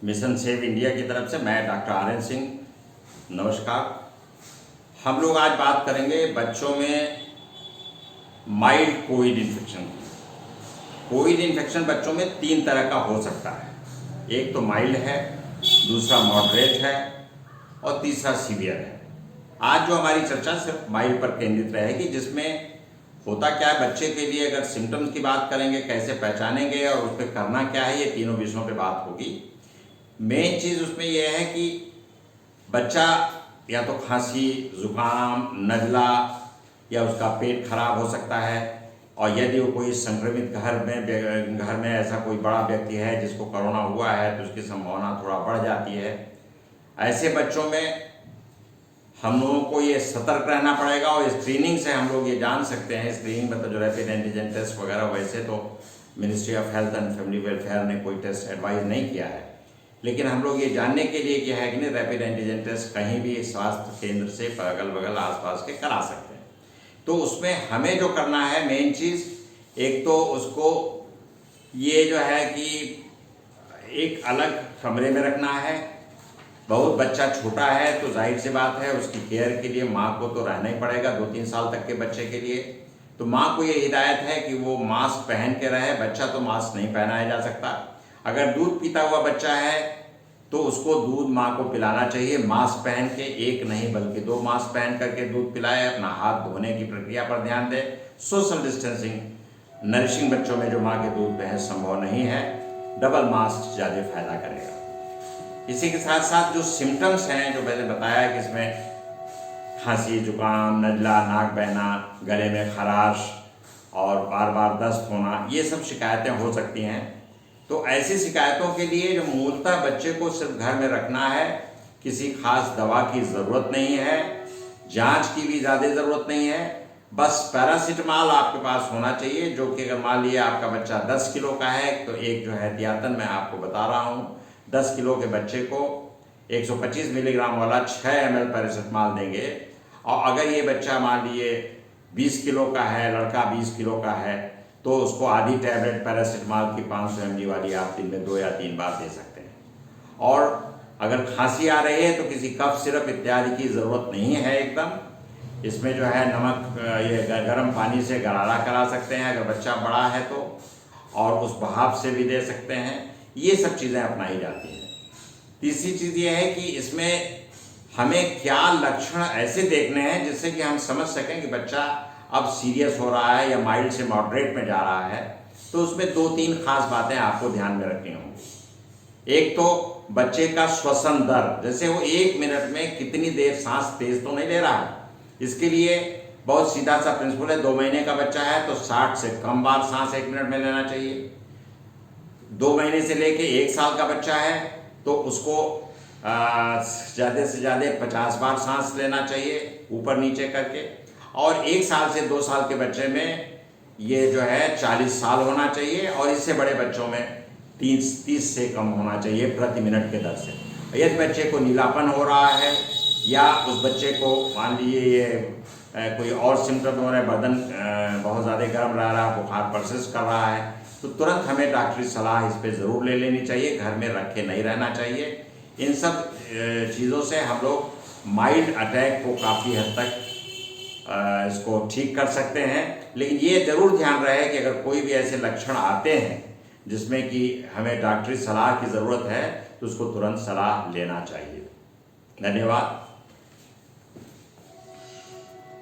Mission save India की तरफ से मैं डॉक्टर आर.एन. सिंह। नमस्कार। हम लोग आज बात करेंगे बच्चों में माइल्ड कोविड इन्फेक्शन की। कोविड इन्फेक्शन बच्चों में 3 तरह का हो सकता है। एक तो माइल्ड है, दूसरा मॉडरेट है और तीसरा सीवियर है। आज जो हमारी चर्चा सिर्फ माइल्ड पर केंद्रित रहेगी, जिसमें होता क्या है बच्चे के लिए। अगर सिम्टम्स की बात करेंगे, कैसे पहचानेंगे और उस पर करना क्या है, ये तीनों विषयों पे बात होगी। मेन चीज़ उसमें यह है कि बच्चा या तो खांसी, जुकाम, नज़ला या उसका पेट खराब हो सकता है, और यदि वो कोई संक्रमित घर में ऐसा कोई बड़ा व्यक्ति है जिसको कोरोना हुआ है तो उसकी संभावना थोड़ा बढ़ जाती है। ऐसे बच्चों में हम लोगों को ये सतर्क रहना पड़ेगा, और स्क्रीनिंग से हम लोग ये जान सकते हैं। स्क्रीनिंग मतलब जो रैपिड एंटीजन टेस्ट वगैरह, वैसे तो ministry of health and family welfare ने कोई टेस्ट एडवाइज नहीं किया है, लेकिन हम लोग ये जानने के लिए क्या है कि नहीं, रैपिड एंटीजन टेस्ट कहीं भी स्वास्थ्य केंद्र से अगल बगल आसपास के करा सकते हैं। तो उसमें हमें जो करना है मेन चीज़, एक तो उसको ये जो है कि एक अलग कमरे में रखना है। बहुत बच्चा छोटा है तो जाहिर सी बात है उसकी केयर के लिए माँ को तो रहना ही पड़ेगा। 2-3 साल तक के बच्चे के लिए तो माँ को ये हिदायत है कि वो मास्क पहन के रहे। बच्चा तो मास्क नहीं पहनाया जा सकता। अगर दूध पीता हुआ बच्चा है तो उसको दूध माँ को पिलाना चाहिए मास्क पहन के। एक नहीं बल्कि 2 मास्क पहन करके दूध पिलाए। अपना हाथ धोने की प्रक्रिया पर ध्यान दें। सोशल डिस्टेंसिंग, नरिशिंग बच्चों में जो माँ के दूध पे है संभव नहीं है। डबल मास्क ज़्यादा फायदा करेगा। इसी के साथ साथ जो सिम्टम्स हैं जो मैंने बताया कि इसमें खांसी, जुकाम, नज़ला, नाक बहना, गले में खराश और बार बार दस्त होना, ये सब शिकायतें हो सकती हैं। तो ऐसी शिकायतों के लिए जो मूलतः बच्चे को सिर्फ घर में रखना है, किसी खास दवा की ज़रूरत नहीं है, जांच की भी ज़्यादा ज़रूरत नहीं है। बस पैरासीटामॉल आपके पास होना चाहिए, जो कि अगर मान लिया आपका बच्चा 10 किलो का है तो एक जो एहतियातन मैं आपको बता रहा हूँ, 10 किलो के बच्चे को 125 मिलीग्राम वाला 6 ml पैरासीटामॉल देंगे। और अगर ये बच्चा मान लिए 20 किलो का है, लड़का 20 किलो का है, तो उसको आधी टैबलेट पैरासीटामॉल की 500 mg वाली आप दिन में 2 या 3 बार दे सकते हैं। और अगर खांसी आ रही है तो किसी कफ सिरप इत्यादि की ज़रूरत नहीं है एकदम। इसमें जो है नमक, ये गर्म पानी से गरारा करा सकते हैं अगर बच्चा बड़ा है तो, और उस भाप से भी दे सकते हैं। ये सब चीज़ें अपनाई जाती हैं। तीसरी चीज़ ये है कि इसमें हमें क्या लक्षण ऐसे देखने हैं जिससे कि हम समझ सकें कि बच्चा अब सीरियस हो रहा है या माइल्ड से मॉडरेट में जा रहा है। तो उसमें 2-3 खास बातें आपको ध्यान में रखनी होंगी। एक तो बच्चे का श्वसन दर, जैसे वो 1 मिनट में कितनी देर सांस तेज तो नहीं ले रहा है। इसके लिए बहुत सीधा सा प्रिंसिपल है। 2 महीने का बच्चा है तो 60 से कम बार सांस 1 मिनट में लेना चाहिए। 2 महीने से लेके 1 साल का बच्चा है तो उसको ज़्यादा से ज़्यादा 50 बार सांस लेना चाहिए ऊपर नीचे करके। और 1 साल से 2 साल के बच्चे में ये जो है 40 साल होना चाहिए, और इससे बड़े बच्चों में 30 से कम होना चाहिए प्रति मिनट के दर से। यदि बच्चे को नीलापन हो रहा है या उस बच्चे को मान लीजिए ये कोई और सिम्टम हो रहा है, बदन बहुत ज़्यादा गर्म रह रहा है, बुखार परसिस्ट कर रहा है, तो तुरंत हमें डॉक्टरी सलाह इस पर ज़रूर ले लेनी चाहिए। घर में रख के नहीं रहना चाहिए। इन सब चीज़ों से हम लोग माइल्ड अटैक को काफ़ी हद तक इसको ठीक कर सकते हैं। लेकिन ये ज़रूर ध्यान रहे कि अगर कोई भी ऐसे लक्षण आते हैं जिसमें कि हमें डॉक्टरी सलाह की ज़रूरत है तो उसको तुरंत सलाह लेना चाहिए। धन्यवाद।